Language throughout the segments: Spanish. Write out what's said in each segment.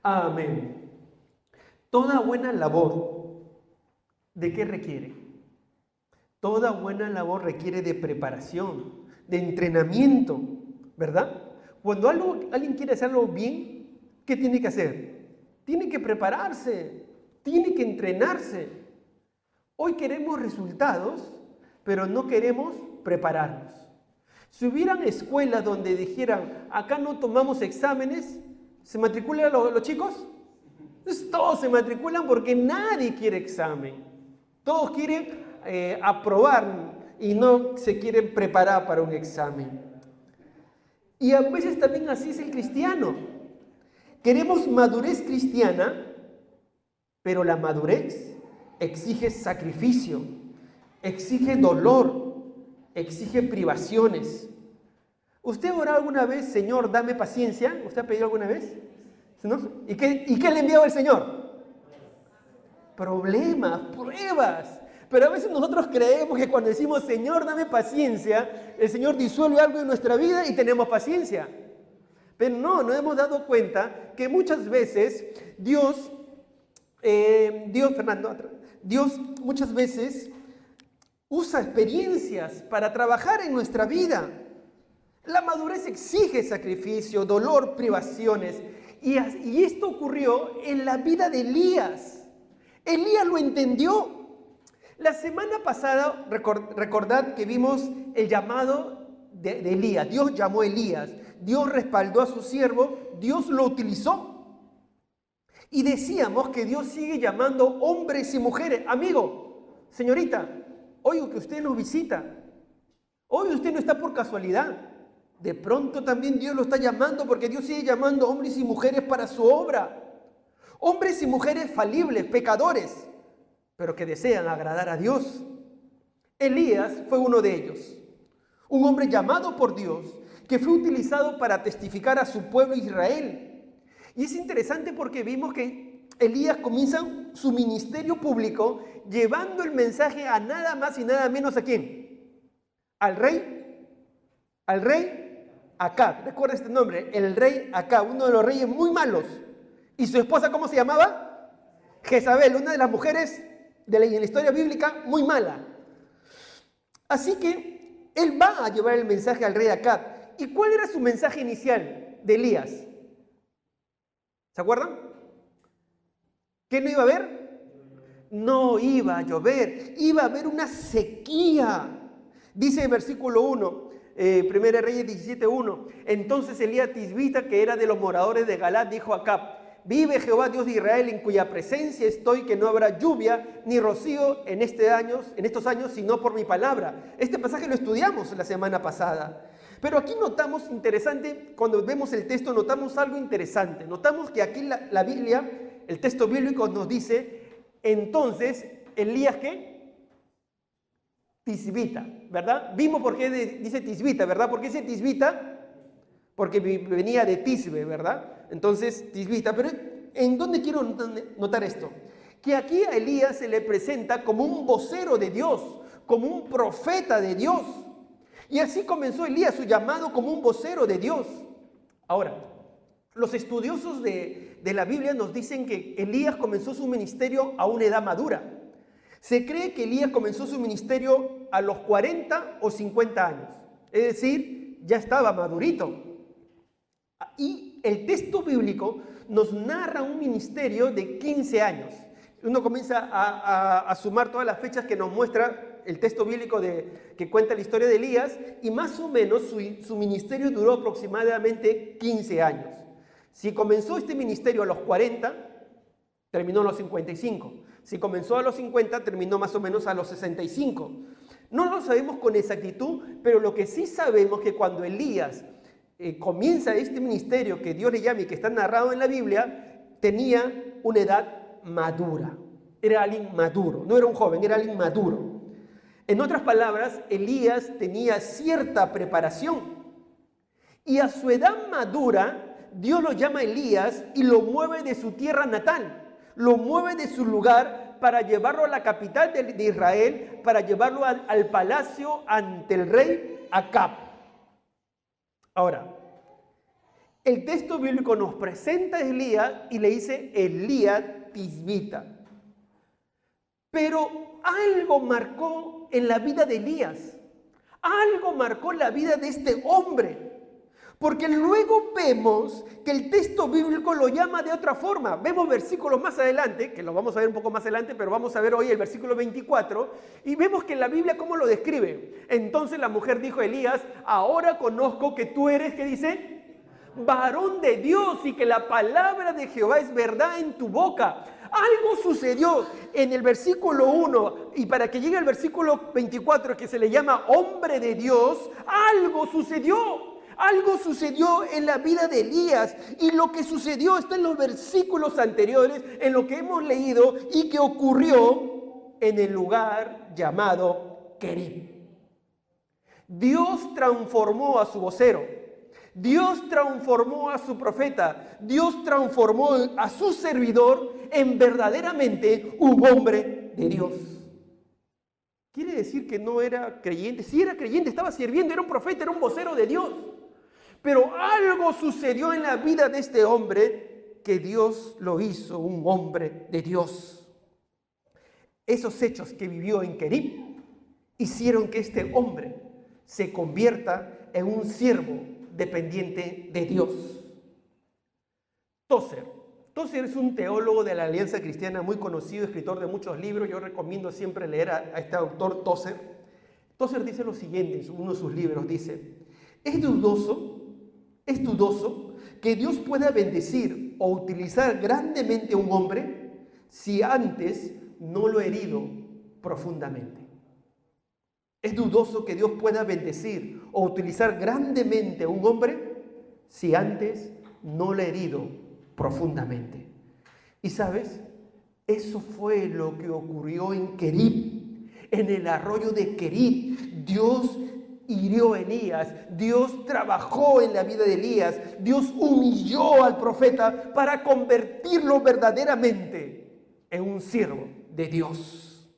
Amén. Toda buena labor, ¿de qué requiere? Toda buena labor requiere de preparación, de entrenamiento, ¿verdad? Cuando alguien quiere hacerlo bien, ¿qué tiene que hacer? Tiene que prepararse, tiene que entrenarse. Hoy queremos resultados, pero no queremos prepararnos. Si hubieran escuelas donde dijeran, acá no tomamos exámenes, ¿se matriculan los chicos? Entonces, todos se matriculan porque nadie quiere examen. Todos quieren aprobar y no se quieren preparar para un examen. Y a veces también así es el cristiano. Queremos madurez cristiana, pero la madurez exige sacrificio, exige dolor, exige privaciones. ¿Usted ha orado alguna vez, Señor, dame paciencia? ¿Usted ha pedido alguna vez? ¿No? ¿Y qué le envió el Señor? Problemas, pruebas. Pero a veces nosotros creemos que cuando decimos, Señor, dame paciencia, el Señor disuelve algo en nuestra vida y tenemos paciencia. Pero no, nos hemos dado cuenta que muchas veces Dios muchas veces usa experiencias para trabajar en nuestra vida. La madurez exige sacrificio, dolor, privaciones. Y esto ocurrió en la vida de Elías. Elías lo entendió. La semana pasada, recordad que vimos el llamado de Elías. Dios llamó a Elías. Dios respaldó a su siervo. Dios lo utilizó. Y decíamos que Dios sigue llamando hombres y mujeres. Amigo, señorita, hoy que usted nos visita. Hoy usted no está por casualidad. De pronto también Dios lo está llamando porque Dios sigue llamando hombres y mujeres para su obra. Hombres y mujeres falibles, pecadores, pero que desean agradar a Dios. Elías fue uno de ellos. Un hombre llamado por Dios que fue utilizado para testificar a su pueblo Israel. Y es interesante porque vimos que Elías comienza su ministerio público llevando el mensaje a nada más y nada menos ¿a quién? Al rey Acab. Recuerda este nombre, el rey Acab, uno de los reyes muy malos. ¿Y su esposa cómo se llamaba? Jezabel, una de las mujeres en la historia bíblica muy mala. Así que él va a llevar el mensaje al rey Acab. ¿Y cuál era su mensaje inicial de Elías? ¿Se acuerdan? ¿Qué no iba a haber? No iba a llover, iba a haber una sequía. Dice el versículo 1, 1 Reyes 17:1. Entonces Elías Tisbita, que era de los moradores de Galaad, dijo a Acab: vive Jehová Dios de Israel, en cuya presencia estoy, que no habrá lluvia ni rocío en estos años, sino por mi palabra. Este pasaje lo estudiamos la semana pasada. Pero aquí notamos interesante, cuando vemos el texto, notamos algo interesante. Notamos que aquí la Biblia, el texto bíblico nos dice, entonces, Elías, ¿qué? Tisbita, ¿verdad? Vimos por qué dice Tisbita, ¿verdad? ¿Por qué dice Tisbita? Porque venía de Tisbe, ¿verdad? Entonces, Tisbita. Pero ¿en dónde quiero notar esto? Que aquí a Elías se le presenta como un vocero de Dios, como un profeta de Dios. Y así comenzó Elías su llamado como un vocero de Dios. Ahora, los estudiosos de la Biblia nos dicen que Elías comenzó su ministerio a una edad madura. Se cree que Elías comenzó su ministerio a los 40 o 50 años. Es decir, ya estaba madurito. Y el texto bíblico nos narra un ministerio de 15 años. Uno comienza a sumar todas las fechas que nos muestra el texto bíblico que cuenta la historia de Elías, y más o menos su ministerio duró aproximadamente 15 años. Si comenzó este ministerio a los 40, terminó a los 55. Si comenzó a los 50, terminó más o menos a los 65. No lo sabemos con exactitud, pero lo que sí sabemos es que cuando Elías comienza este ministerio que Dios le llama y que está narrado en la Biblia, tenía una edad madura. Era alguien maduro, no era un joven, era alguien maduro. En otras palabras, Elías tenía cierta preparación. Y a su edad madura, Dios lo llama a Elías y lo mueve de su tierra natal. Lo mueve de su lugar para llevarlo a la capital de Israel, para llevarlo al palacio ante el rey Acab. Ahora, el texto bíblico nos presenta a Elías y le dice Elías tisbita. Pero algo marcó en la vida de Elías. Algo marcó la vida de este hombre. Porque luego vemos que el texto bíblico lo llama de otra forma. Vemos versículos más adelante, que los vamos a ver un poco más adelante, pero vamos a ver hoy el versículo 24, y vemos que en la Biblia cómo lo describe. Entonces la mujer dijo a Elías, ahora conozco que tú eres, ¿qué dice? Varón de Dios, y que la palabra de Jehová es verdad en tu boca. Algo sucedió en el versículo 1 y para que llegue al versículo 24, que se le llama hombre de Dios, algo sucedió. Algo sucedió en la vida de Elías, y lo que sucedió está en los versículos anteriores, en lo que hemos leído, y que ocurrió en el lugar llamado Querib. Dios transformó a su vocero, Dios transformó a su profeta, Dios transformó a su servidor en verdaderamente un hombre de Dios. Quiere decir que no era creyente, sí era creyente, estaba sirviendo, era un profeta, era un vocero de Dios. Pero algo sucedió en la vida de este hombre que Dios lo hizo un hombre de Dios. Esos hechos que vivió en Querib hicieron que este hombre se convierta en un siervo dependiente de Dios. Tozer es un teólogo de la Alianza Cristiana muy conocido, escritor de muchos libros. Yo recomiendo siempre leer a este autor Tozer. Tozer dice lo siguiente en uno de sus libros, dice: Es dudoso que Dios pueda bendecir o utilizar grandemente a un hombre si antes no lo ha herido profundamente. Es dudoso que Dios pueda bendecir o utilizar grandemente a un hombre si antes no lo ha herido profundamente. Y sabes, eso fue lo que ocurrió en Querib, en el arroyo de Querib. Dios hirió a Elías, Dios trabajó en la vida de Elías, Dios humilló al profeta para convertirlo verdaderamente en un siervo de Dios.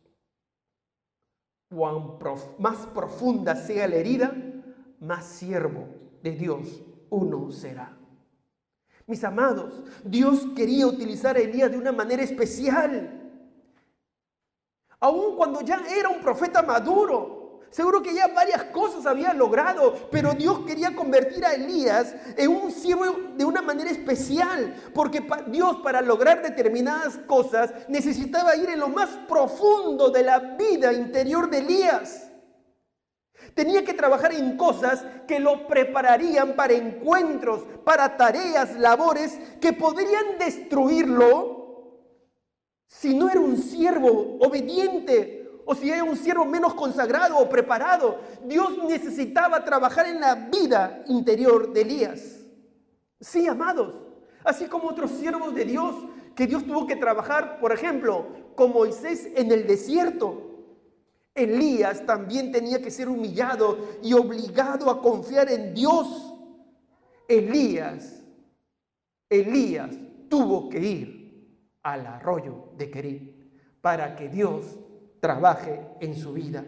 Cuán más profunda sea la herida, más siervo de Dios uno será. Mis amados, Dios quería utilizar a Elías de una manera especial. Aun cuando ya era un profeta maduro, seguro que ya varias cosas había logrado, pero Dios quería convertir a Elías en un siervo de una manera especial, porque Dios, para lograr determinadas cosas, necesitaba ir en lo más profundo de la vida interior de Elías. Tenía que trabajar en cosas que lo prepararían para encuentros, para tareas, labores que podrían destruirlo si no era un siervo obediente o si era un siervo menos consagrado o preparado. Dios necesitaba trabajar en la vida interior de Elías. Sí, amados, así como otros siervos de Dios que Dios tuvo que trabajar, por ejemplo, con Moisés en el desierto. Elías también tenía que ser humillado y obligado a confiar en Dios. Elías tuvo que ir al arroyo de Querib para que Dios trabaje en su vida.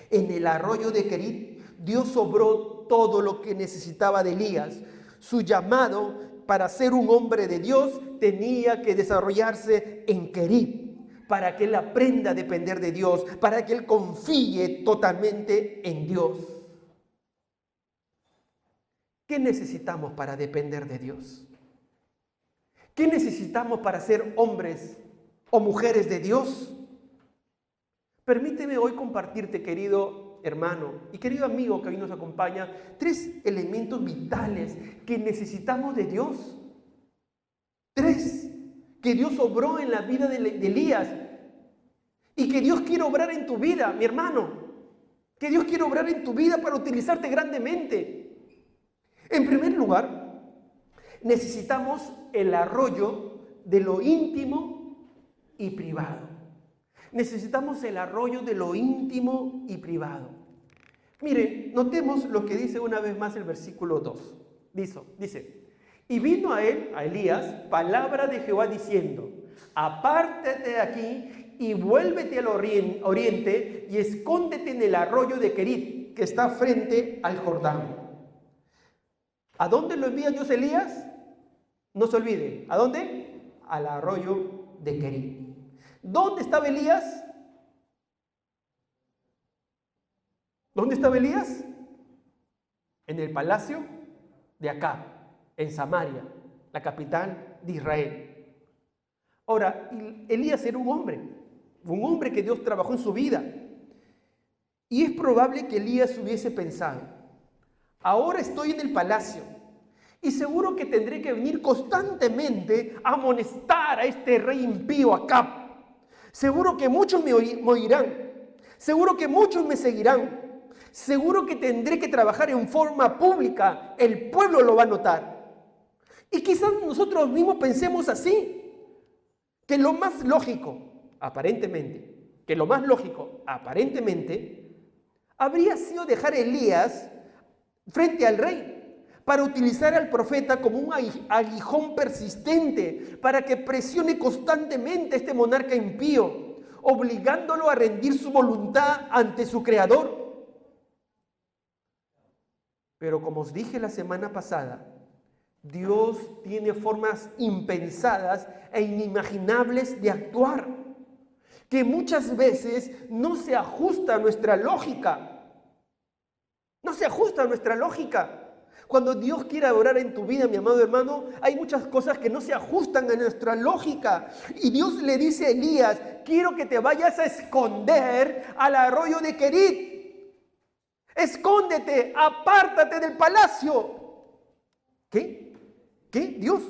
En el arroyo de Querib, Dios obró todo lo que necesitaba de Elías. Su llamado para ser un hombre de Dios tenía que desarrollarse en Querib, para que él aprenda a depender de Dios, para que él confíe totalmente en Dios. ¿Qué necesitamos para depender de Dios? ¿Qué necesitamos para ser hombres o mujeres de Dios? Permíteme hoy compartirte, querido hermano y querido amigo que hoy nos acompaña, 3 elementos vitales que necesitamos de Dios. 3 que Dios obró en la vida de Elías y que Dios quiere obrar en tu vida, mi hermano. Que Dios quiere obrar en tu vida para utilizarte grandemente. En primer lugar, necesitamos el arroyo de lo íntimo y privado. Necesitamos el arroyo de lo íntimo y privado. Miren, notemos lo que dice una vez más el versículo 2. Dice: y vino a él, a Elías, palabra de Jehová diciendo: apártate de aquí y vuélvete al oriente y escóndete en el arroyo de Querib, que está frente al Jordán. ¿A dónde lo envía Dios a Elías? No se olvide. ¿A dónde? Al arroyo de Querit. ¿Dónde estaba Elías? ¿Dónde estaba Elías? En el palacio de Acab, en Samaria, la capital de Israel. Ahora, Elías era un hombre que Dios trabajó en su vida. Y es probable que Elías hubiese pensado, ahora estoy en el palacio y seguro que tendré que venir constantemente a amonestar a este rey impío Acab. Seguro que muchos me oirán, seguro que muchos me seguirán. Seguro que tendré que trabajar en forma pública, el pueblo lo va a notar. Y quizás nosotros mismos pensemos así, que lo más lógico, aparentemente, habría sido dejar a Elías frente al rey para utilizar al profeta como un aguijón persistente para que presione constantemente a este monarca impío, obligándolo a rendir su voluntad ante su creador. Pero como os dije la semana pasada, Dios tiene formas impensadas e inimaginables de actuar, que muchas veces no se ajusta a nuestra lógica. No se ajusta a nuestra lógica. Cuando Dios quiere obrar en tu vida, mi amado hermano, hay muchas cosas que no se ajustan a nuestra lógica. Y Dios le dice a Elías, quiero que te vayas a esconder al arroyo de Querit. Escóndete, apártate del palacio. ¿Qué? ¿Dios?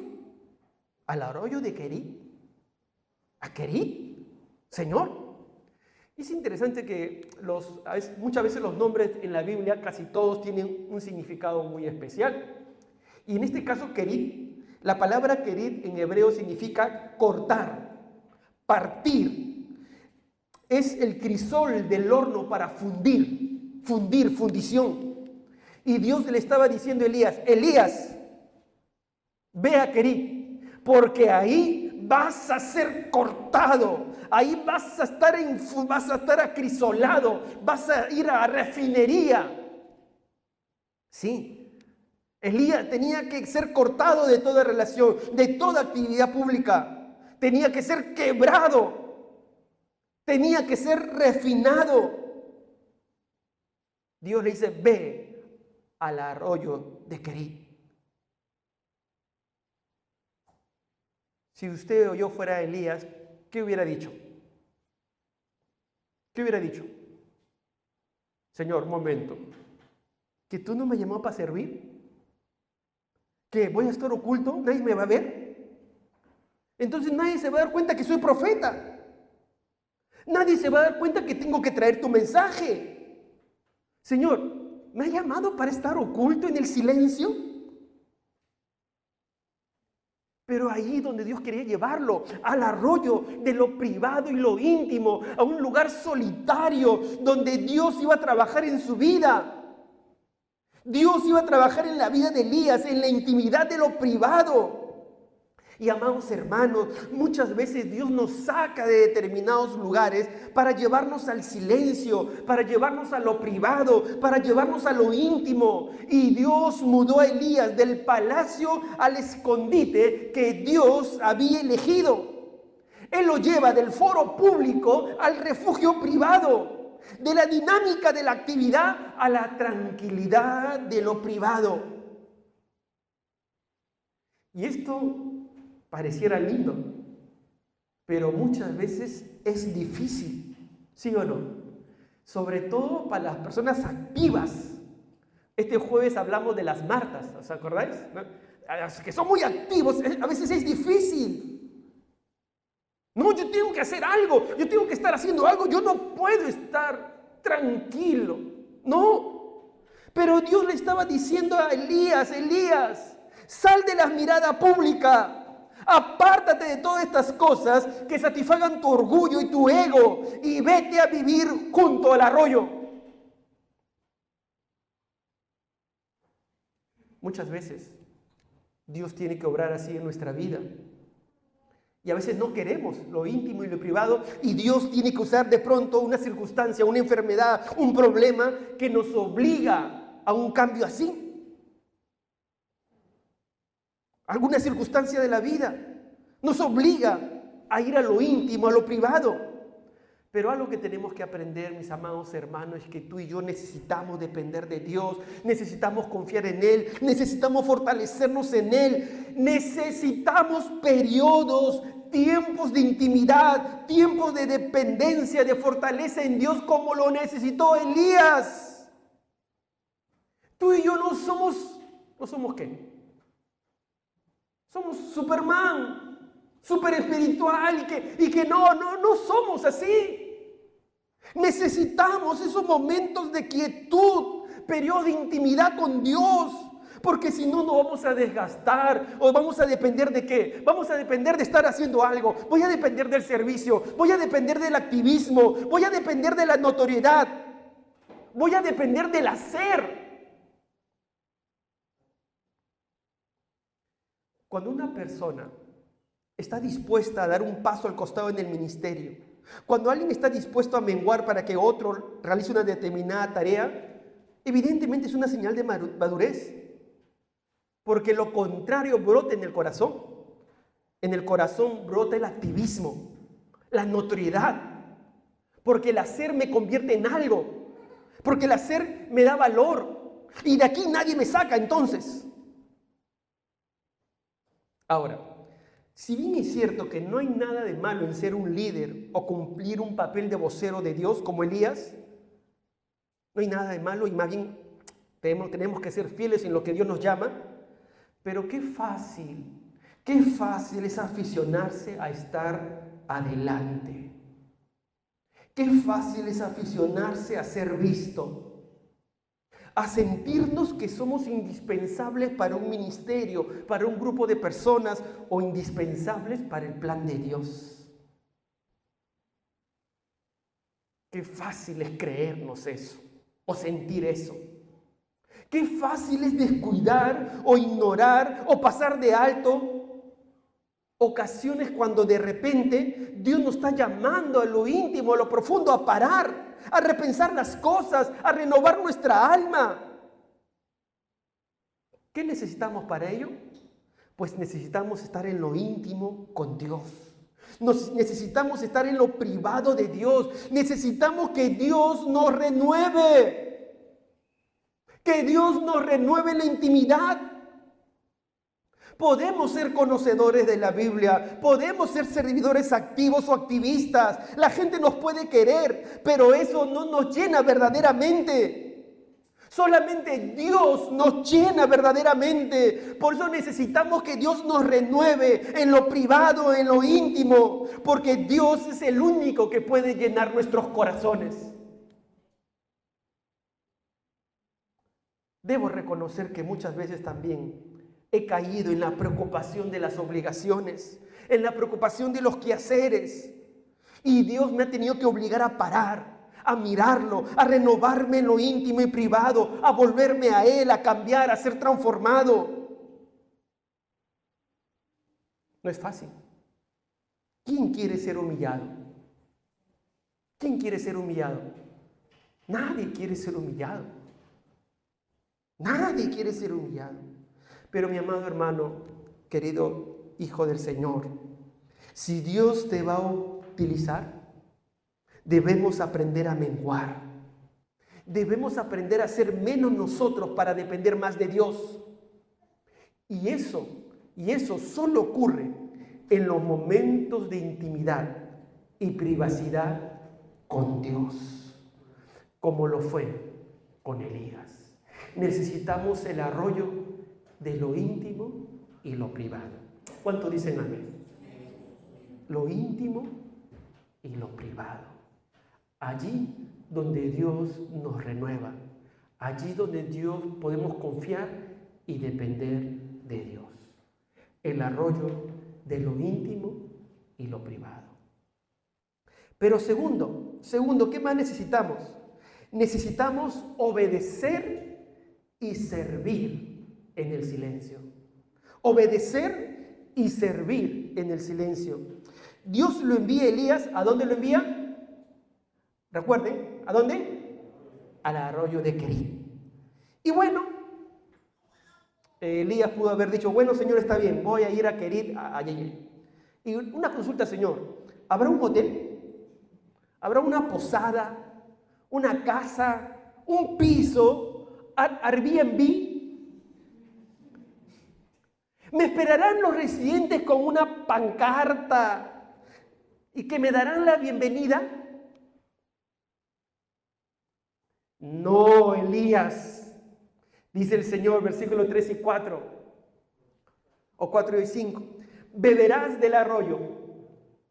¿Al arroyo de Querit? ¿A Querit? Señor. Es interesante que muchas veces los nombres en la Biblia, casi todos tienen un significado muy especial. Y en este caso, Querit, la palabra Querit en hebreo significa cortar, partir. Es el crisol del horno para fundición. Y Dios le estaba diciendo a Elías, ve a Querit, porque ahí vas a ser cortado, ahí vas a estar acrisolado, vas a ir a refinería. Sí, Elías tenía que ser cortado de toda relación, de toda actividad pública, tenía que ser quebrado, tenía que ser refinado. Dios le dice, ve al arroyo de Querit. Si usted o yo fuera Elías, ¿qué hubiera dicho? ¿Qué hubiera dicho? Señor, un momento. ¿Que tú no me llamó para servir? ¿Que voy a estar oculto? ¿Nadie me va a ver? Entonces nadie se va a dar cuenta que soy profeta. Nadie se va a dar cuenta que tengo que traer tu mensaje. Señor, ¿me ha llamado para estar oculto en el silencio? Pero ahí donde Dios quería llevarlo, al arroyo de lo privado y lo íntimo, a un lugar solitario donde Dios iba a trabajar en su vida. Dios iba a trabajar en la vida de Elías, en la intimidad de lo privado. Y amados hermanos, muchas veces Dios nos saca de determinados lugares para llevarnos al silencio, para llevarnos a lo privado, para llevarnos a lo íntimo. Y Dios mudó a Elías del palacio al escondite que Dios había elegido. Él lo lleva del foro público al refugio privado, de la dinámica de la actividad a la tranquilidad de lo privado. Y esto pareciera lindo, pero muchas veces es difícil, ¿sí o no? Sobre todo para las personas activas. Este jueves hablamos de las Martas, ¿os acordáis? ¿No? Los que son muy activos, a veces es difícil. No, yo tengo que hacer algo, yo tengo que estar haciendo algo, yo no puedo estar tranquilo. No, pero Dios le estaba diciendo a Elías, sal de la mirada pública. Apártate de todas estas cosas que satisfagan tu orgullo y tu ego y vete a vivir junto al arroyo. Muchas veces Dios tiene que obrar así en nuestra vida. Y a veces no queremos lo íntimo y lo privado y Dios tiene que usar de pronto una circunstancia, una enfermedad, un problema que nos obliga a un cambio así. alguna circunstancia de la vida. Nos obliga a ir a lo íntimo, a lo privado. Pero algo que tenemos que aprender, mis amados hermanos, es que tú y yo necesitamos depender de Dios, necesitamos confiar en Él, necesitamos fortalecernos en Él, necesitamos periodos, tiempos de intimidad, tiempos de dependencia, de fortaleza en Dios como lo necesitó Elías. Tú y yo no somos ¿qué? Somos Superman, super espiritual y que no somos así. Necesitamos esos momentos de quietud, periodo de intimidad con Dios, porque si no nos vamos a desgastar o vamos a depender de ¿qué? Vamos a depender de estar haciendo algo, voy a depender del servicio, voy a depender del activismo, voy a depender de la notoriedad, voy a depender del hacer. Cuando una persona está dispuesta a dar un paso al costado en el ministerio, cuando alguien está dispuesto a menguar para que otro realice una determinada tarea, evidentemente es una señal de madurez, porque lo contrario brota en el corazón. En el corazón brota el activismo, la notoriedad, porque el hacer me convierte en algo, porque el hacer me da valor, y de aquí nadie me saca entonces. Ahora, si bien es cierto que no hay nada de malo en ser un líder o cumplir un papel de vocero de Dios como Elías, no hay nada de malo y más bien tenemos que ser fieles en lo que Dios nos llama, pero qué fácil es aficionarse a estar adelante. Qué fácil es aficionarse a ser visto, a sentirnos que somos indispensables para un ministerio, para un grupo de personas o indispensables para el plan de Dios. Qué fácil es creernos eso o sentir eso. Qué fácil es descuidar o ignorar o pasar de alto ocasiones cuando de repente Dios nos está llamando a lo íntimo, a lo profundo, a parar, a repensar las cosas, a renovar nuestra alma. ¿Qué necesitamos para ello? Pues necesitamos estar en lo íntimo con Dios. Necesitamos estar en lo privado de Dios. Necesitamos que Dios nos renueve. Que Dios nos renueve la intimidad. Podemos ser conocedores de la Biblia, podemos ser servidores activos o activistas, la gente nos puede querer, pero eso no nos llena verdaderamente. Solamente Dios nos llena verdaderamente. Por eso necesitamos que Dios nos renueve en lo privado, en lo íntimo, porque Dios es el único que puede llenar nuestros corazones. Debo reconocer que muchas veces también he caído en la preocupación de las obligaciones, en la preocupación de los quehaceres. Y Dios me ha tenido que obligar a parar, a mirarlo, a renovarme en lo íntimo y privado, a volverme a Él, a cambiar, a ser transformado. No es fácil. ¿Quién quiere ser humillado? ¿Quién quiere ser humillado? Nadie quiere ser humillado. Nadie quiere ser humillado. Pero mi amado hermano, querido hijo del Señor, si Dios te va a utilizar, debemos aprender a menguar. Debemos aprender a ser menos nosotros para depender más de Dios. Y eso solo ocurre en los momentos de intimidad y privacidad con Dios, como lo fue con Elías. Necesitamos el arroyo de lo íntimo y lo privado. ¿Cuánto dicen amén? Lo íntimo y lo privado. Allí donde Dios nos renueva. Allí donde Dios podemos confiar y depender de Dios. El arroyo de lo íntimo y lo privado. Pero segundo, ¿qué más necesitamos? Necesitamos obedecer y servir en el silencio. Obedecer y servir en el silencio. Dios lo envía a Elías. ¿A dónde lo envía? Recuerden, ¿a dónde? Al arroyo de Querit. Y bueno, Elías pudo haber dicho, bueno, Señor, está bien, voy a ir a Kerit, a Yeyel. Y una consulta, Señor, ¿habrá un hotel? ¿Habrá una posada? ¿Una casa? ¿Un piso? ¿Airbnb? ¿Me esperarán los residentes con una pancarta y que me darán la bienvenida? No, Elías, dice el Señor, versículos 3 y 4, o 4 y 5, beberás del arroyo,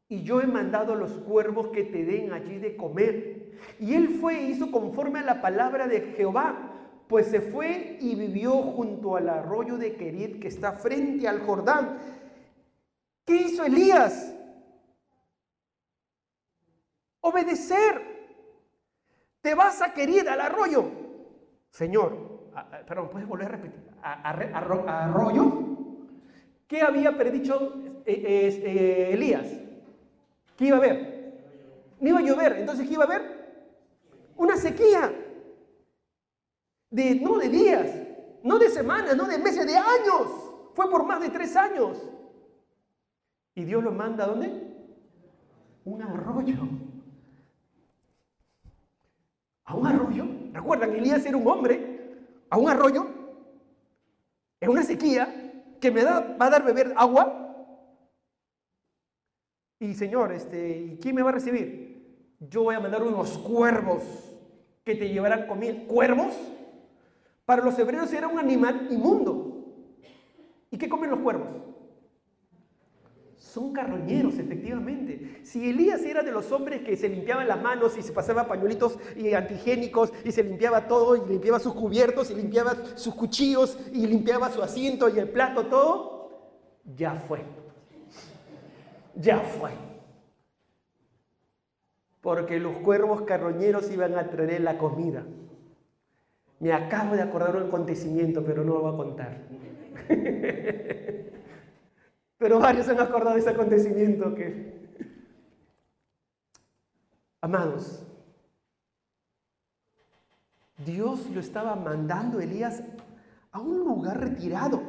y yo he mandado a los cuervos que te den allí de comer. Y él fue e hizo conforme a la palabra de Jehová, pues se fue y vivió junto al arroyo de Kerit que está frente al Jordán. ¿Qué hizo Elías? Obedecer. Te vas a Kerit, al arroyo. Señor, perdón, ¿puedes volver a repetir? ¿Arroyo? ¿Qué había predicho Elías? ¿Qué iba a haber? No iba a llover. Entonces, ¿qué iba a haber? Una sequía. No de días, no de semanas, no de meses, de años. Fue por más de 3 años. ¿Y Dios lo manda a dónde? Un arroyo. ¿A un arroyo? ¿Recuerdan? Elías era un hombre. ¿A un arroyo? En una sequía que va a dar beber agua. Y Señor, ¿quién me va a recibir? Yo voy a mandar unos cuervos que te llevarán comida. ¿Cuervos? Para los hebreos era un animal inmundo. ¿Y qué comen los cuervos? Son carroñeros, efectivamente. Si Elías era de los hombres que se limpiaban las manos y se pasaba pañuelitos y antigénicos y se limpiaba todo y limpiaba sus cubiertos y limpiaba sus cuchillos y limpiaba su asiento y el plato, todo, ya fue. Ya fue. Porque los cuervos carroñeros iban a traer la comida. Me acabo de acordar un acontecimiento, pero no lo voy a contar. Pero varios se han acordado de ese acontecimiento que... Amados, Dios lo estaba mandando a Elías a un lugar retirado.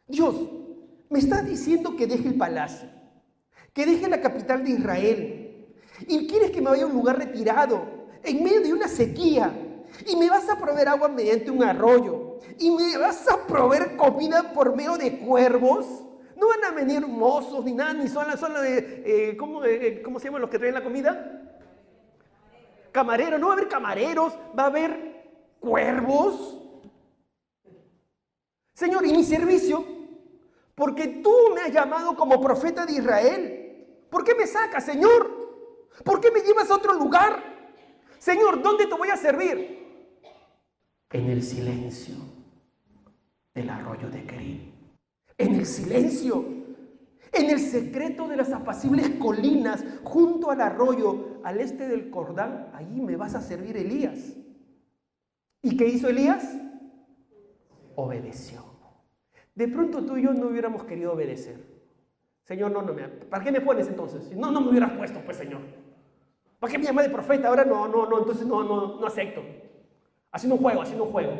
Dios, me está diciendo que deje el palacio, que deje la capital de Israel, y quieres que me vaya a un lugar retirado, en medio de una sequía, y me vas a proveer agua mediante un arroyo, y me vas a proveer comida por medio de cuervos. No van a venir mozos ni nada, ni son ¿cómo se llaman los que traen la comida? Camareros, no va a haber camareros, va a haber cuervos. Señor, ¿y mi servicio? Porque tú me has llamado como profeta de Israel. ¿Por qué me sacas, Señor? ¿Por qué me llevas a otro lugar? Señor, ¿dónde te voy a servir? En el silencio del arroyo de Kerit. En el silencio, en el secreto de las apacibles colinas, junto al arroyo, al este del Jordán, allí me vas a servir, Elías. ¿Y qué hizo Elías? Obedeció. De pronto tú y yo no hubiéramos querido obedecer. Señor, ¿para qué me pones entonces? No me hubieras puesto, pues, Señor. ¿Para qué me llamas de profeta? Ahora entonces no acepto. Haciendo un juego.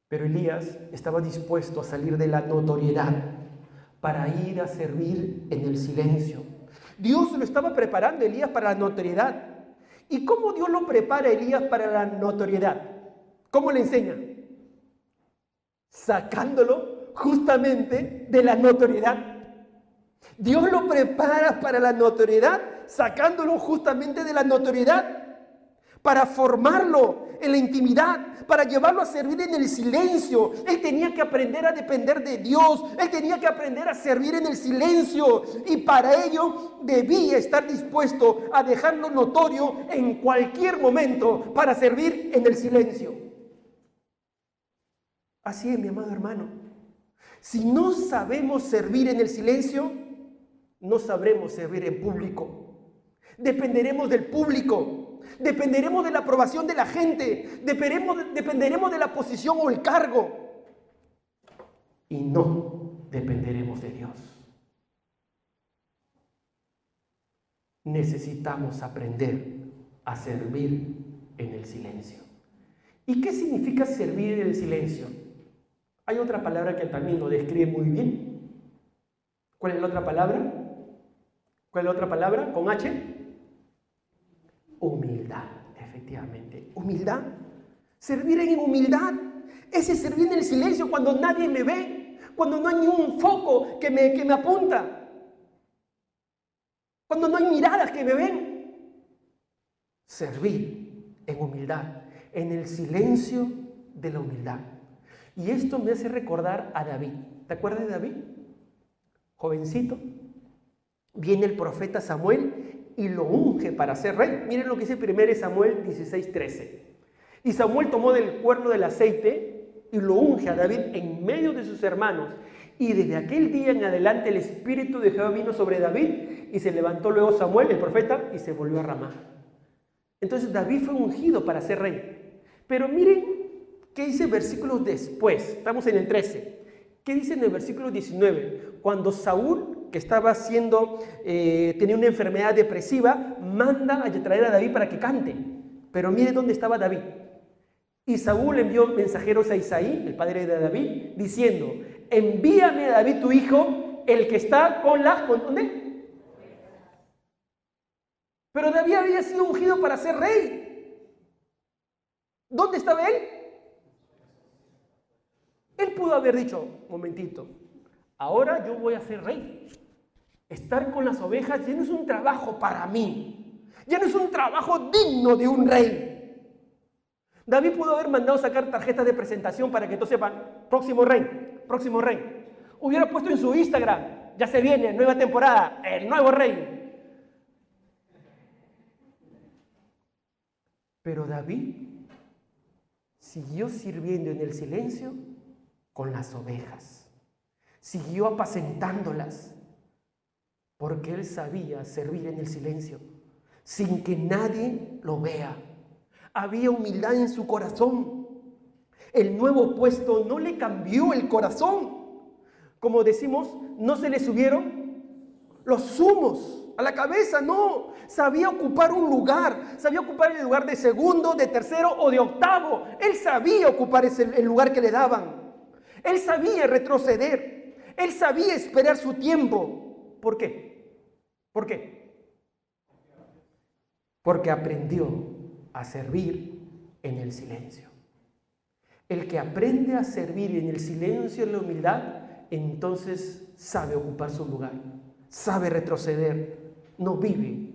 Pero Elías estaba dispuesto a salir de la notoriedad para ir a servir en el silencio. Dios lo estaba preparando a Elías para la notoriedad. ¿Y cómo Dios lo prepara a Elías para la notoriedad? ¿Cómo le enseña? Sacándolo justamente de la notoriedad. Dios lo prepara para la notoriedad, sacándolo justamente de la notoriedad, para formarlo en la intimidad, para llevarlo a servir en el silencio. Él tenía que aprender a depender de Dios, él tenía que aprender a servir en el silencio, y para ello debía estar dispuesto a dejarlo notorio en cualquier momento para servir en el silencio. Así es, mi amado hermano. Si no sabemos servir en el silencio, no sabremos servir en público. Dependeremos del público, dependeremos de la aprobación de la gente, dependeremos de la posición o el cargo, y no dependeremos de Dios. Necesitamos aprender a servir en el silencio. ¿Y qué significa servir en el silencio? Hay otra palabra que también lo describe muy bien. ¿Cuál es la otra palabra? ¿Cuál es la otra palabra? ¿Con H? Humildad, efectivamente. Humildad. Servir en humildad. Ese servir en el silencio cuando nadie me ve, cuando no hay ni un foco que me apunta, cuando no hay miradas que me ven. Servir en humildad, en el silencio de la humildad. Y esto me hace recordar a David. ¿Te acuerdas de David? Jovencito. Viene el profeta Samuel y lo unge para ser rey. Miren lo que dice 1 Samuel 16:13. Y Samuel tomó del cuerno del aceite y lo unge a David en medio de sus hermanos. Y desde aquel día en adelante el espíritu de Jehová vino sobre David y se levantó luego Samuel, el profeta, y se volvió a Ramá. Entonces David fue ungido para ser rey. Pero miren qué dice versículos después. Estamos en el 13. ¿Qué dice en el versículo 19? Cuando Saúl, que estaba tenía una enfermedad depresiva, manda a traer a David para que cante. Pero mire dónde estaba David. Y Saúl envió mensajeros a Isaí, el padre de David, diciendo: envíame a David tu hijo, el que está con ¿dónde? Pero David había sido ungido para ser rey. ¿Dónde estaba él? Él pudo haber dicho: momentito, ahora yo voy a ser rey. Estar con las ovejas ya no es un trabajo para mí, ya no es un trabajo digno de un rey. David pudo haber mandado sacar tarjetas de presentación para que todos sepan: próximo rey, próximo rey. Hubiera puesto en su Instagram: ya se viene, nueva temporada, el nuevo rey. Pero David siguió sirviendo en el silencio con las ovejas. Siguió apacentándolas, porque él sabía servir en el silencio, sin que nadie lo vea. Había humildad en su corazón. El nuevo puesto no le cambió el corazón. Como decimos, no se le subieron los humos a la cabeza, no. Sabía ocupar un lugar, sabía ocupar el lugar de segundo, de tercero o de octavo. Él sabía ocupar el lugar que le daban. Él sabía retroceder. Él sabía esperar su tiempo. ¿Por qué? ¿Por qué? Porque aprendió a servir en el silencio. El que aprende a servir en el silencio, en la humildad, entonces sabe ocupar su lugar, sabe retroceder, no vive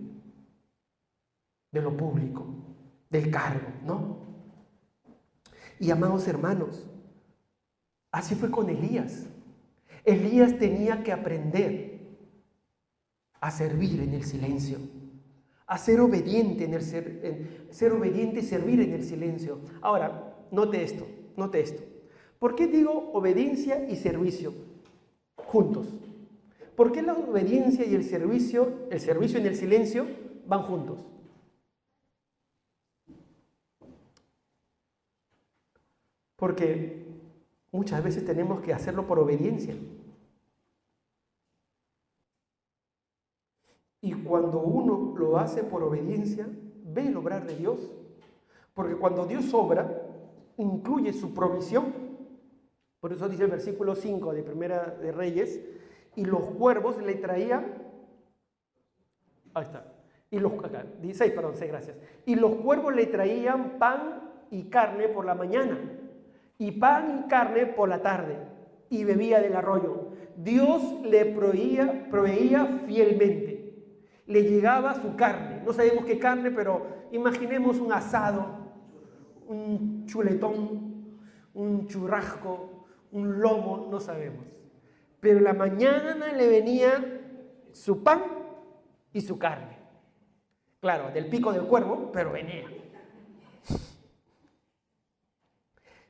de lo público, del cargo, ¿no? Y amados hermanos, así fue con Elías. Elías tenía que aprender a servir en el silencio, a ser obediente, ser obediente y servir en el silencio. Ahora, note esto. ¿Por qué digo obediencia y servicio juntos? ¿Por qué la obediencia y el servicio en el silencio van juntos? Porque muchas veces tenemos que hacerlo por obediencia. Y cuando uno lo hace por obediencia, ve el obrar de Dios. Porque cuando Dios obra, incluye su provisión. Por eso dice el versículo 5 de Primera de Reyes: y los cuervos le traían, ahí está, 16, gracias. Y los cuervos le traían pan y carne por la mañana, y pan y carne por la tarde, y bebía del arroyo. Dios le proveía fielmente. Le llegaba su carne. No sabemos qué carne, pero imaginemos un asado, un chuletón, un churrasco, un lomo, no sabemos. Pero en la mañana le venía su pan y su carne. Claro, del pico del cuervo, pero venía.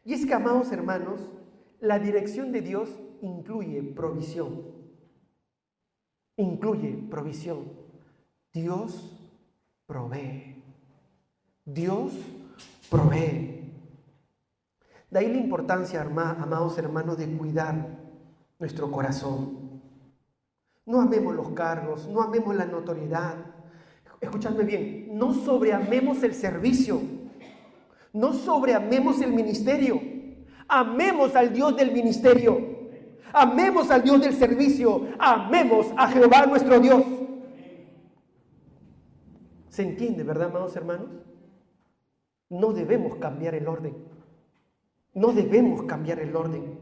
Y es que, amados hermanos, la dirección de Dios incluye provisión. Incluye provisión. Dios provee. Dios provee. De ahí la importancia, amados hermanos, de cuidar nuestro corazón. No amemos los cargos, no amemos la notoriedad. Escuchadme bien, no sobreamemos el servicio. No sobreamemos el ministerio. Amemos al Dios del ministerio. Amemos al Dios del servicio. Amemos a Jehová nuestro Dios. ¿Se entiende, verdad, amados hermanos? No debemos cambiar el orden. No debemos cambiar el orden.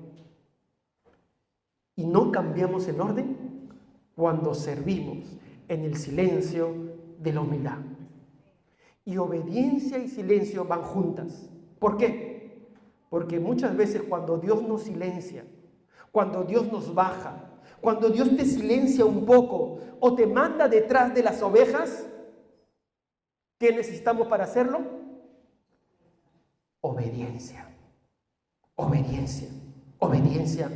Y no cambiamos el orden cuando servimos en el silencio de la humildad. Y obediencia y silencio van juntas. ¿Por qué? Porque muchas veces cuando Dios nos silencia, cuando Dios nos baja, cuando Dios te silencia un poco o te manda detrás de las ovejas, ¿qué necesitamos para hacerlo? Obediencia. Obediencia. Obediencia.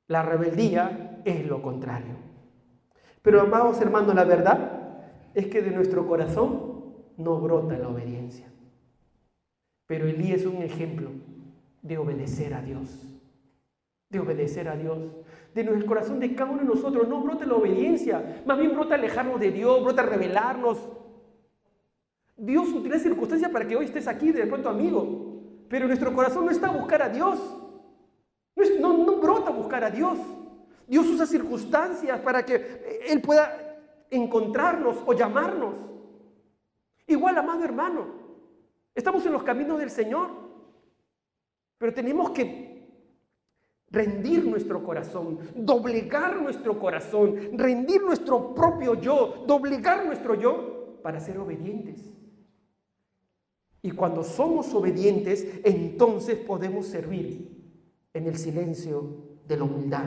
La rebeldía es lo contrario. Pero amados hermanos, la verdad es que de nuestro corazón no brota la obediencia. Pero Elías es un ejemplo de obedecer a Dios. De obedecer a Dios. De nuestro corazón de cada uno de nosotros no brota la obediencia. Más bien brota alejarnos de Dios, brota rebelarnos. Dios utiliza circunstancias para que hoy estés aquí, de pronto amigo. Pero nuestro corazón no está a buscar a Dios. No brota a buscar a Dios. Dios usa circunstancias para que Él pueda encontrarnos o llamarnos. Igual, amado hermano, estamos en los caminos del Señor, pero tenemos que rendir nuestro corazón, doblegar nuestro corazón, rendir nuestro propio yo, doblegar nuestro yo para ser obedientes. Y cuando somos obedientes, entonces podemos servir en el silencio de la humildad.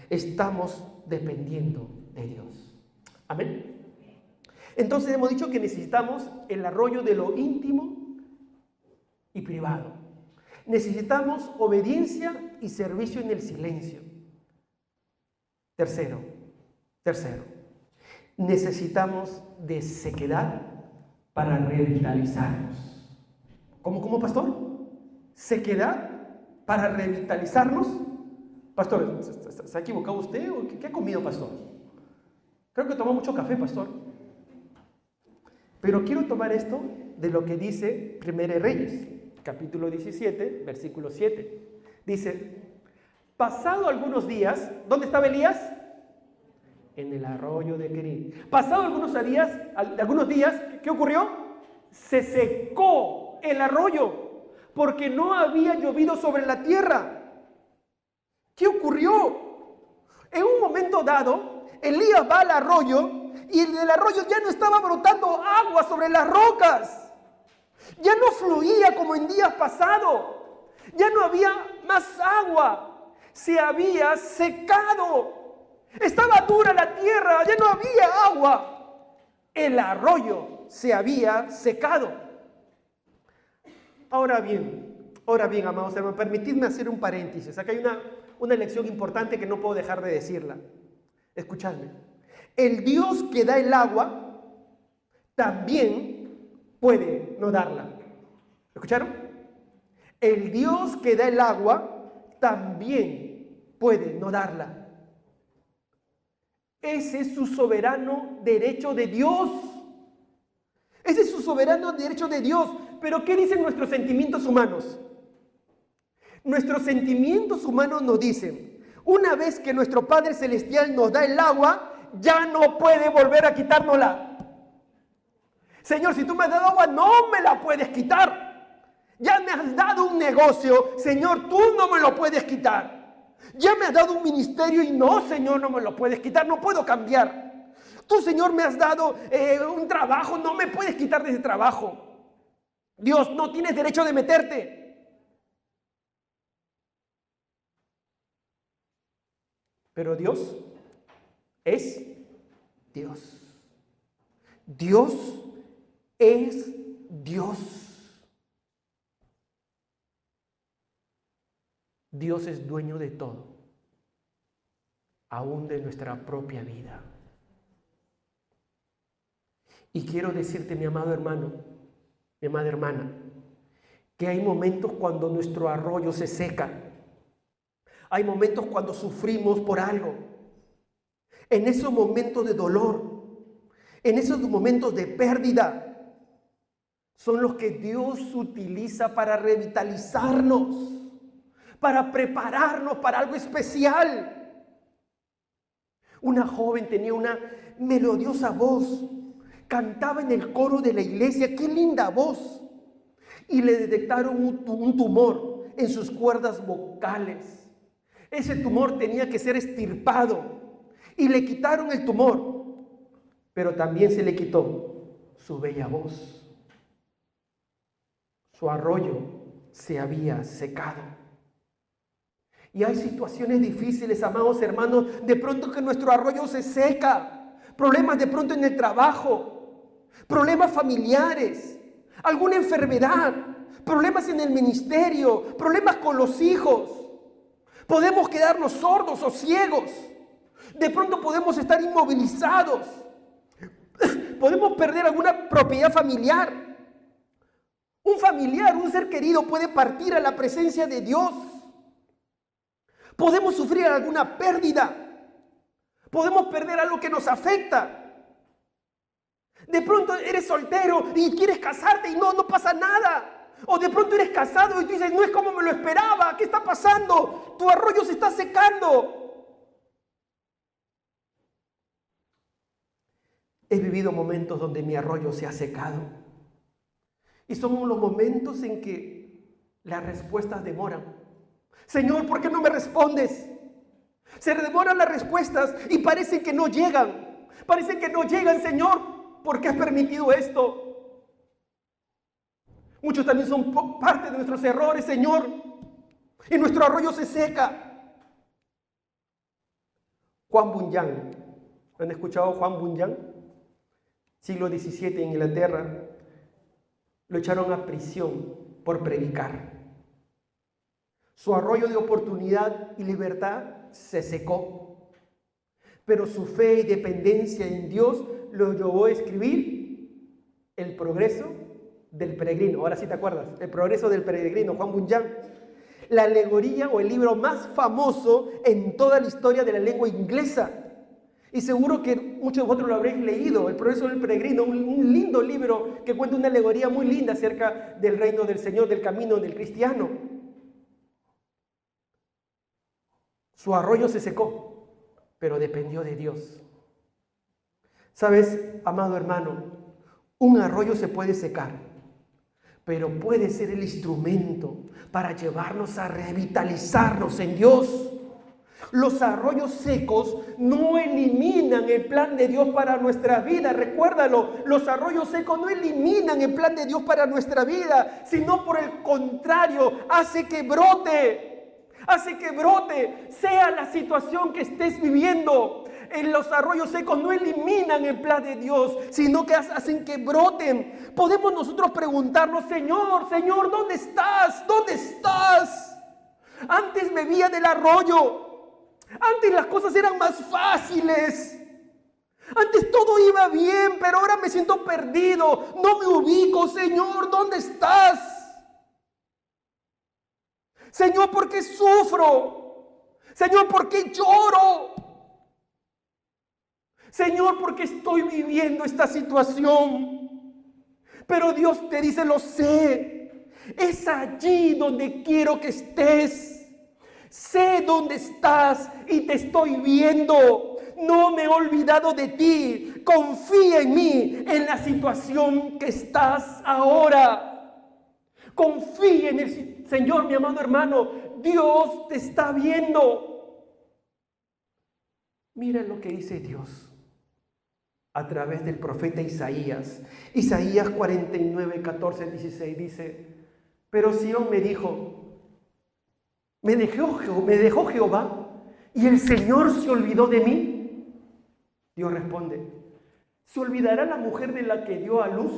Estamos dependiendo de Dios. Amén. Entonces hemos dicho que necesitamos el arroyo de lo íntimo y privado. Necesitamos obediencia y servicio en el silencio. Tercero, necesitamos de sequedad para revitalizarnos. ¿Cómo, pastor? ¿Sequedad para revitalizarnos? Pastor, ¿se ha equivocado usted o qué ha comido, pastor? Creo que tomó mucho café, pastor. Pero quiero tomar esto de lo que dice Primera de Reyes, capítulo 17, versículo 7. Dice, pasado algunos días, ¿dónde estaba Elías? En el arroyo de Querit. Pasado algunos días, ¿qué ocurrió? Se secó el arroyo, porque no había llovido sobre la tierra. ¿Qué ocurrió? En un momento dado, Elías va al arroyo y en el arroyo ya no estaba brotando agua sobre las rocas. Ya no fluía como en días pasados. Ya no había más agua. Se había secado. Estaba dura la tierra. Ya no había agua. El arroyo se había secado. Ahora bien, amados hermanos, permitidme hacer un paréntesis. Acá hay una lección importante que no puedo dejar de decirla. Escuchadme. El Dios que da el agua también puede no darla. ¿Escucharon? El Dios que da el agua también puede no darla. Ese es su soberano derecho de Dios. Ese es su soberano derecho de Dios. Pero ¿qué dicen nuestros sentimientos humanos? Nuestros sentimientos humanos nos dicen, una vez que nuestro Padre Celestial nos da el agua, ya no puede volver a quitárnosla. Señor, si tú me has dado agua, no me la puedes quitar. Ya me has dado un negocio, Señor, tú no me lo puedes quitar. Ya me has dado un ministerio y no, Señor, no me lo puedes quitar, no puedo cambiar. Tú, Señor, me has dado un trabajo, no me puedes quitar de ese trabajo. Dios, no tienes derecho de meterte. Pero Dios es Dios. Dios es Dios. Dios es dueño de todo, aún de nuestra propia vida. Y quiero decirte, mi amado hermano, mi amada hermana, que hay momentos cuando nuestro arroyo se seca. Hay momentos cuando sufrimos por algo. En esos momentos de dolor, en esos momentos de pérdida, son los que Dios utiliza para revitalizarnos, para prepararnos para algo especial. Una joven tenía una melodiosa voz, cantaba en el coro de la iglesia, qué linda voz, y le detectaron un tumor en sus cuerdas vocales. Ese tumor tenía que ser extirpado y le quitaron el tumor, pero también se le quitó su bella voz. Su arroyo se había secado. Y hay situaciones difíciles, amados hermanos, de pronto que nuestro arroyo se seca. Problemas de pronto en el trabajo, problemas familiares, alguna enfermedad, problemas en el ministerio, problemas con los hijos. Podemos quedarnos sordos o ciegos. De pronto podemos estar inmovilizados. Podemos perder alguna propiedad familiar. Un familiar, un ser querido puede partir a la presencia de Dios. Podemos sufrir alguna pérdida. Podemos perder algo que nos afecta. De pronto eres soltero y quieres casarte y no pasa nada. O de pronto eres casado y tú dices, no es como me lo esperaba. ¿Qué está pasando? Tu arroyo se está secando. He vivido momentos donde mi arroyo se ha secado. Y son los momentos en que las respuestas demoran. Señor, ¿por qué no me respondes? Se demoran las respuestas y parece que no llegan. Parece que no llegan, Señor. ¿Por qué has permitido esto? Muchos también son parte de nuestros errores, Señor. Y nuestro arroyo se seca. Juan Bunyan. ¿Han escuchado a Juan Bunyan? Siglo XVII en Inglaterra. Lo echaron a prisión por predicar. Su arroyo de oportunidad y libertad se secó. Pero su fe y dependencia en Dios lo llevó a escribir El progreso del peregrino. Ahora sí te acuerdas. El progreso del peregrino, Juan Bunyan. La alegoría o el libro más famoso en toda la historia de la lengua inglesa. Y seguro que muchos de vosotros lo habréis leído, El progreso del peregrino, un lindo libro que cuenta una alegoría muy linda acerca del reino del Señor, del camino del cristiano. Su arroyo se secó, pero dependió de Dios. ¿Sabes, amado hermano? Un arroyo se puede secar, pero puede ser el instrumento para llevarnos a revitalizarnos en Dios. Los arroyos secos no eliminan el plan de Dios para nuestra vida. Recuérdalo, los arroyos secos no eliminan el plan de Dios para nuestra vida, sino por el contrario, hace que brote, sea la situación que estés viviendo. En los arroyos secos no eliminan el plan de Dios, sino que hacen que broten. Podemos nosotros preguntarnos, Señor, ¿dónde estás? ¿Dónde estás? Antes bebía del arroyo. Antes las cosas eran más fáciles. Antes todo iba bien, pero ahora me siento perdido. No me ubico. Señor, ¿dónde estás? Señor, ¿por qué sufro? Señor, ¿por qué lloro? Señor, ¿por qué estoy viviendo esta situación? Pero Dios te dice, lo sé. Es allí donde quiero que estés. Sé dónde estás y te estoy viendo. No me he olvidado de ti. Confía en mí, en la situación que estás ahora. Confía en el Señor, mi amado hermano. Dios te está viendo. Mira lo que dice Dios a través del profeta Isaías. Isaías 49, 14, 16 dice: pero Sión me dijo, ¿me dejó Jehová y el Señor se olvidó de mí? Dios responde: ¿se olvidará la mujer de la que dio a luz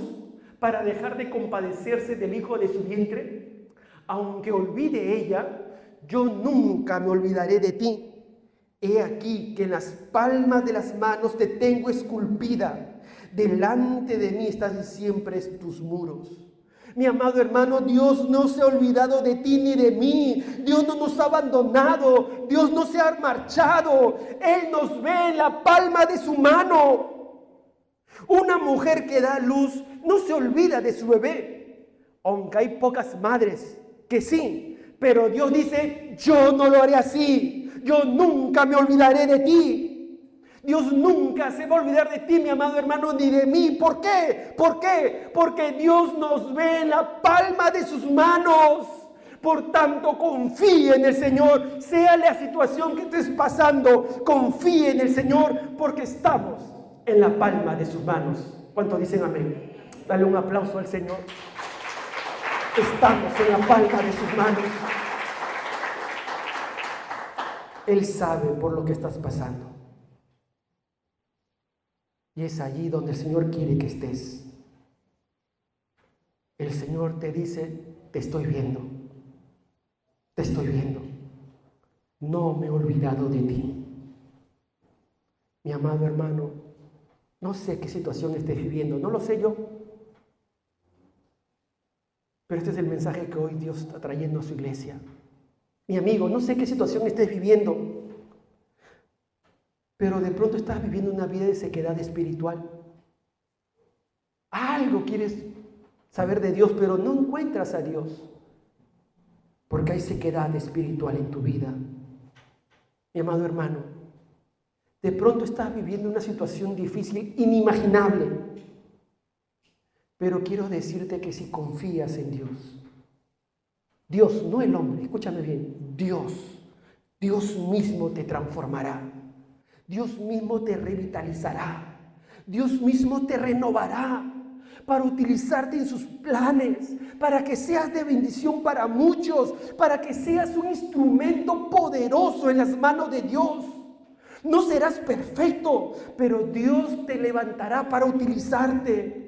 para dejar de compadecerse del hijo de su vientre? Aunque olvide ella, yo nunca me olvidaré de ti. He aquí que en las palmas de las manos te tengo esculpida. Delante de mí están siempre tus muros. Mi amado hermano, Dios no se ha olvidado de ti ni de mí. Dios no nos ha abandonado. Dios no se ha marchado. Él nos ve en la palma de su mano. Una mujer que da luz no se olvida de su bebé, aunque hay pocas madres que sí, pero Dios dice, yo no lo haré así, yo nunca me olvidaré de ti. Dios nunca se va a olvidar de ti, mi amado hermano, ni de mí. ¿Por qué? ¿Por qué? Porque Dios nos ve en la palma de sus manos. Por tanto, confíe en el Señor, sea la situación que estés pasando, confíe en el Señor, porque estamos en la palma de sus manos. ¿Cuántos dicen amén? Dale un aplauso al Señor. Estamos en la palma de sus manos. Él sabe por lo que estás pasando. Y es allí donde el Señor quiere que estés. El Señor te dice, te estoy viendo. Te estoy viendo. No me he olvidado de ti. Mi amado hermano, no sé qué situación estés viviendo, no lo sé yo. Pero este es el mensaje que hoy Dios está trayendo a su iglesia. Mi amigo, no sé qué situación estés viviendo, pero de pronto estás viviendo una vida de sequedad espiritual. Algo quieres saber de Dios, pero no encuentras a Dios, porque hay sequedad espiritual en tu vida. Mi amado hermano, de pronto estás viviendo una situación difícil, inimaginable, pero quiero decirte que si confías en Dios, no el hombre, escúchame bien, Dios mismo te transformará. Dios mismo te revitalizará. Dios mismo te renovará para utilizarte en sus planes, para que seas de bendición para muchos, para que seas un instrumento poderoso en las manos de Dios. No serás perfecto, pero Dios te levantará para utilizarte.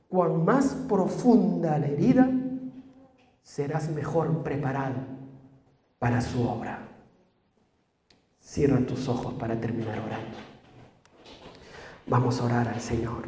Cuán más profunda la herida, serás mejor preparado para su obra. Cierra tus ojos para terminar orando. Vamos a orar al Señor.